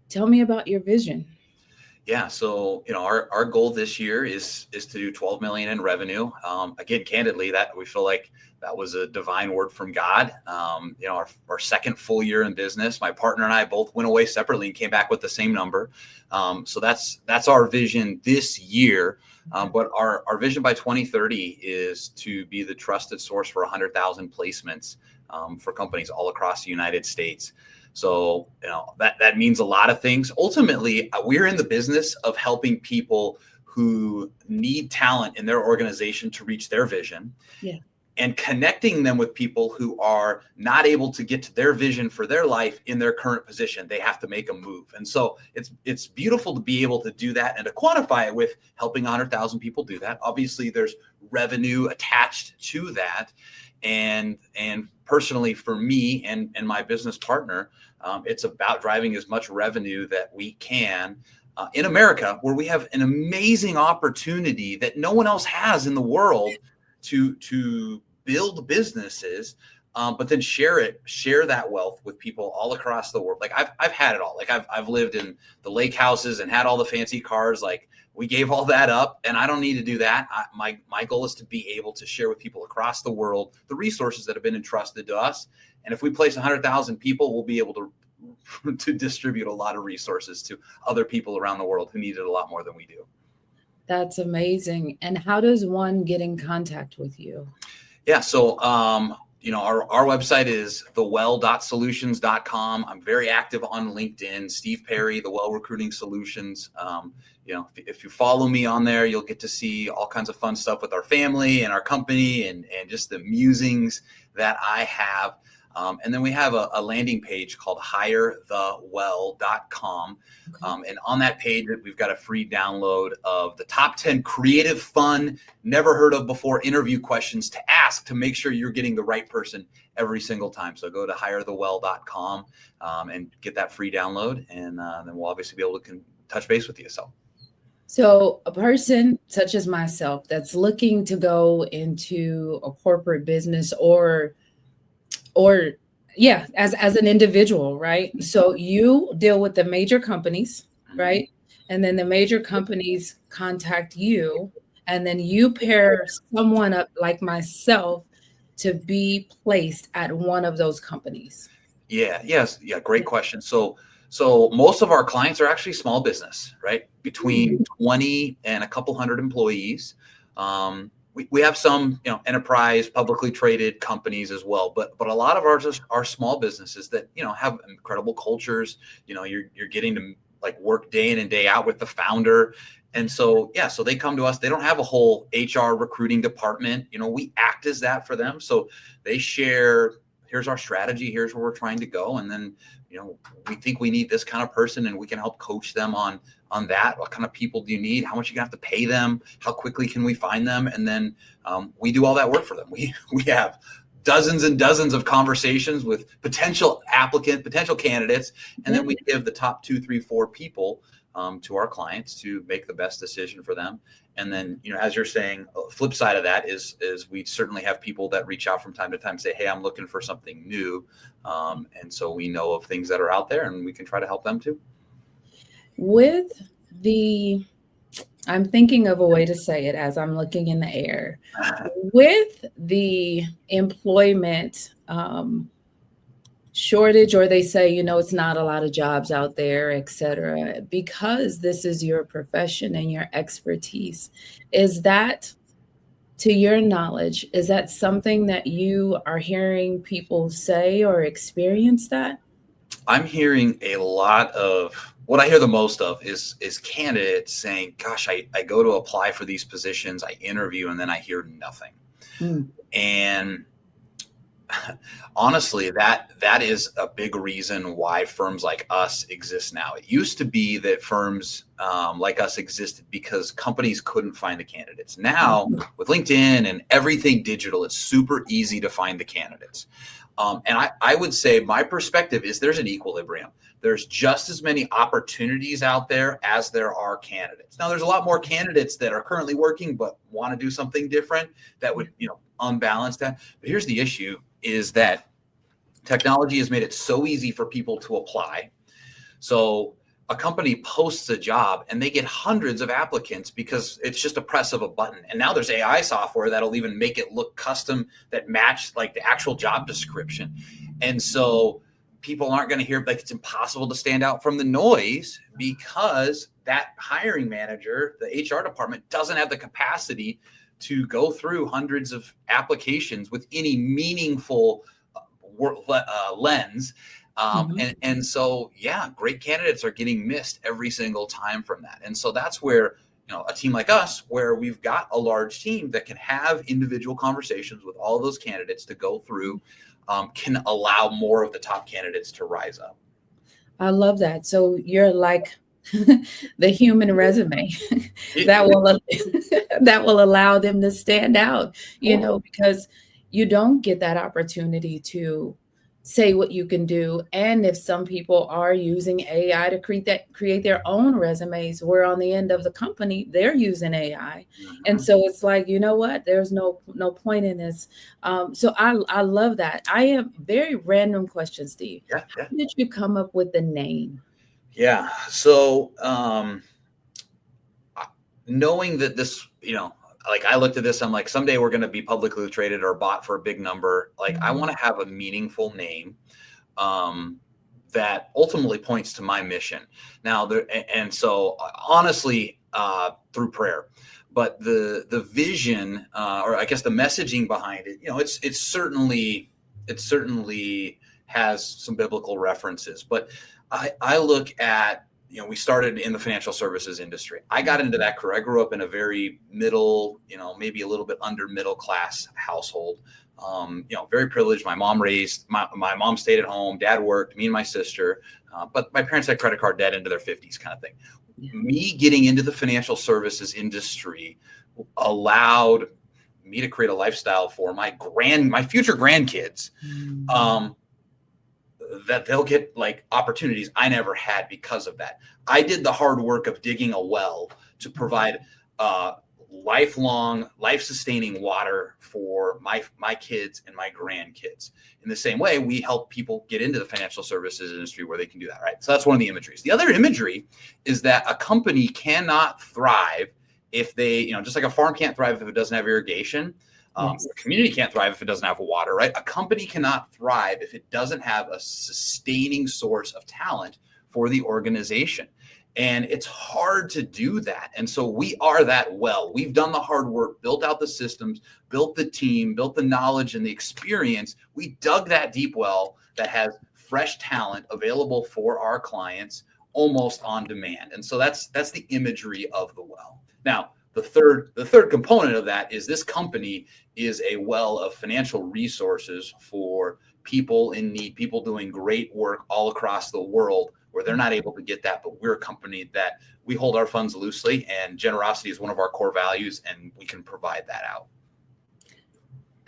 Tell me about your vision. Yeah, so our goal this year is to do 12 million in revenue. Again, candidly, that we feel like that was a divine word from God. Our second full year in business, my partner and I both went away separately and came back with the same number. So that's our vision this year. But our vision by 2030 is to be the trusted source for 100,000 placements for companies all across the United States. So, that means a lot of things. Ultimately, we're in the business of helping people who need talent in their organization to reach their vision. Yeah. And connecting them with people who are not able to get to their vision for their life in their current position. They have to make a move. And so it's beautiful to be able to do that and to quantify it with helping 100,000 people do that. Obviously, there's revenue attached to that. And personally, for me and my business partner, it's about driving as much revenue that we can in America, where we have an amazing opportunity that no one else has in the world to build businesses, but then share that wealth with people all across the world. Like I've had it all. Like I've lived in the lake houses and had all the fancy cars. Like we gave all that up, and I don't need to do that. My goal is to be able to share with people across the world the resources that have been entrusted to us. And if we place 100,000 people, we'll be able to distribute a lot of resources to other people around the world who need it a lot more than we do. That's amazing. And how does one get in contact with you? Yeah. So, our website is thewell.solutions.com. I'm very active on LinkedIn, Steve Perry, The Well Recruiting Solutions. If you follow me on there, you'll get to see all kinds of fun stuff with our family and our company and just the musings that I have. And then we have a landing page called hirethewell.com. And on that page, we've got a free download of the top 10 creative, fun, never heard of before interview questions to ask to make sure you're getting the right person every single time. So go to hirethewell.com and get that free download. And then we'll obviously be able to touch base with you. So a person such as myself that's looking to go into a corporate business or yeah, as an individual, right? So you deal with the major companies, right? And then the major companies contact you, and then you pair someone up like myself to be placed at one of those companies. Yeah. Yes. Yeah. Great question. So most of our clients are actually small business, right? Between 20 and a couple hundred employees. We have some, enterprise publicly traded companies as well, but a lot of ours are small businesses that, have incredible cultures. You're getting to like work day in and day out with the founder. And so, yeah, so they come to us. They don't have a whole HR recruiting department. We act as that for them. So they share, here's our strategy, here's where we're trying to go. And then, we think we need this kind of person, and we can help coach them on that. What kind of people do you need? How much you have to pay them? How quickly can we find them? And then we do all that work for them. We have dozens and dozens of conversations with potential candidates. And then we give the top 2, 3, 4 people to our clients to make the best decision for them. And then, as you're saying, flip side of that is we certainly have people that reach out from time to time and say, hey, I'm looking for something new. And so we know of things that are out there, and we can try to help them too. I'm thinking of a way to say it as I'm looking in the air. With the employment shortage, or they say, it's not a lot of jobs out there, et cetera, because this is your profession and your expertise, is that, to your knowledge, is that something that you are hearing people say or experience that? I'm hearing a lot of, what I hear the most of is candidates saying, gosh, I go to apply for these positions, I interview, and then I hear nothing. And honestly, that is a big reason why firms like us exist now. It used to be that firms like us existed because companies couldn't find the candidates. Now, with LinkedIn and everything digital, it's super easy to find the candidates. And I would say my perspective is there's an equilibrium. There's just as many opportunities out there as there are candidates. Now, there's a lot more candidates that are currently working but want to do something different that would, unbalance that. But here's the issue, is that technology has made it so easy for people to apply. So a company posts a job and they get hundreds of applicants because it's just a press of a button. And now there's AI software that'll even make it look custom, that match like the actual job description. And so people aren't going to hear, like, it's impossible to stand out from the noise because that hiring manager, the HR department, doesn't have the capacity to go through hundreds of applications with any meaningful lens. And so, yeah, great candidates are getting missed every single time from that. And so that's where, a team like us, where we've got a large team that can have individual conversations with all of those candidates to go through, can allow more of the top candidates to rise up. I love that. So you're like the human resume that will that will allow them to stand out, because you don't get that opportunity to say what you can do. And if some people are using AI to create their own resumes, where on the end of the company they're using AI, and so it's like, you know what? There's no point in this. So I love that. I am very random question, Steve. Yeah. How did you come up with the name? Yeah. So, knowing that this, like, I looked at this, I'm like, someday we're going to be publicly traded or bought for a big number. Like, I want to have a meaningful name, that ultimately points to my mission. Now, and so honestly, through prayer, but the vision, or I guess the messaging behind it, it certainly has some biblical references, but I look at, we started in the financial services industry. I got into that career. I grew up in a very middle, maybe a little bit under middle class household. Very privileged. My mom my mom stayed at home. Dad worked. Me and my sister, but my parents had credit card debt into their 50s, kind of thing. Yeah. Me getting into the financial services industry allowed me to create a lifestyle for my future grandkids. That they'll get like opportunities I never had because of that. I did the hard work of digging a well to provide lifelong, life-sustaining water for my kids and my grandkids. In the same way, we help people get into the financial services industry where they can do that, right? So that's one of the imageries. The other imagery is that a company cannot thrive if they, just like a farm can't thrive if it doesn't have irrigation. Yes. A community can't thrive if it doesn't have water, right? A company cannot thrive if it doesn't have a sustaining source of talent for the organization. And it's hard to do that. And so we are that well. We've done the hard work, built out the systems, built the team, built the knowledge and the experience. We dug that deep well that has fresh talent available for our clients almost on demand. And so that's the imagery of the well. Now, the third component of that is this company is a well of financial resources for people in need, people doing great work all across the world where they're not able to get that, but we're a company that we hold our funds loosely, and generosity is one of our core values, and we can provide that out.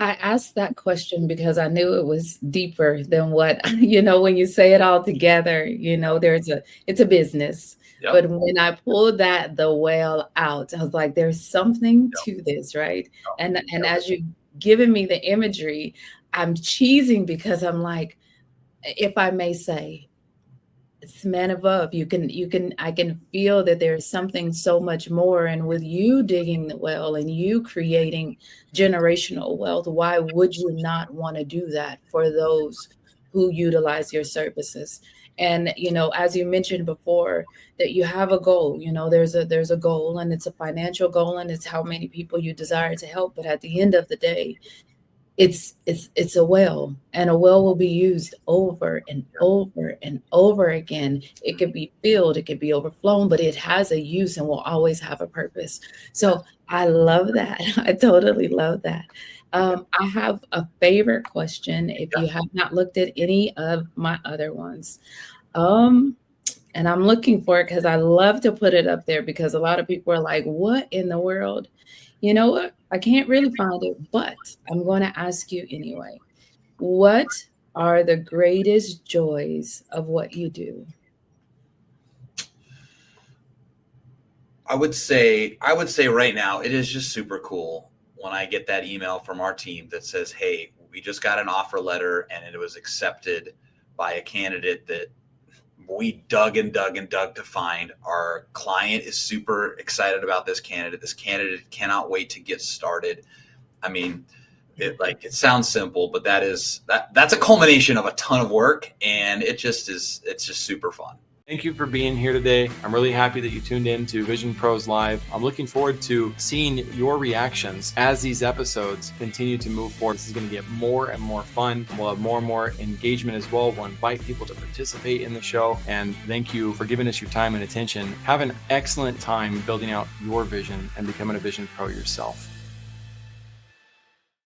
I asked that question because I knew it was deeper than what, when you say it all together, it's a business. Yep. But when I pulled the well out, I was like, there's something to this, right? Yep. And as you've given me the imagery, I'm cheesing because I'm like, if I may say, it's man above. I can feel that there's something so much more. And with you digging the well and you creating generational wealth, why would you not want to do that for those who utilize your services? And, as you mentioned before, that you have a goal, there's a goal, and it's a financial goal, and it's how many people you desire to help. But at the end of the day, it's a well, and a well will be used over and over and over again. It could be filled, it could be overflown, but it has a use and will always have a purpose. So I love that. I totally love that. I have a favorite question if you have not looked at any of my other ones. And I'm looking for it because I love to put it up there, because a lot of people are like, what in the world? You know what? I can't really find it, but I'm going to ask you anyway. What are the greatest joys of what you do? I would say right now, it is just super cool when I get that email from our team that says, hey, we just got an offer letter and it was accepted by a candidate that we dug and dug and dug to find. Our client is super excited about this candidate. This candidate cannot wait to get started. I mean, it sounds simple, but that's a culmination of a ton of work, and it's just super fun. Thank you for being here today. I'm really happy that you tuned in to Vision Pros Live. I'm looking forward to seeing your reactions as these episodes continue to move forward. This is going to get more and more fun. We'll have more and more engagement as well. We'll invite people to participate in the show. And thank you for giving us your time and attention. Have an excellent time building out your vision and becoming a Vision Pro yourself.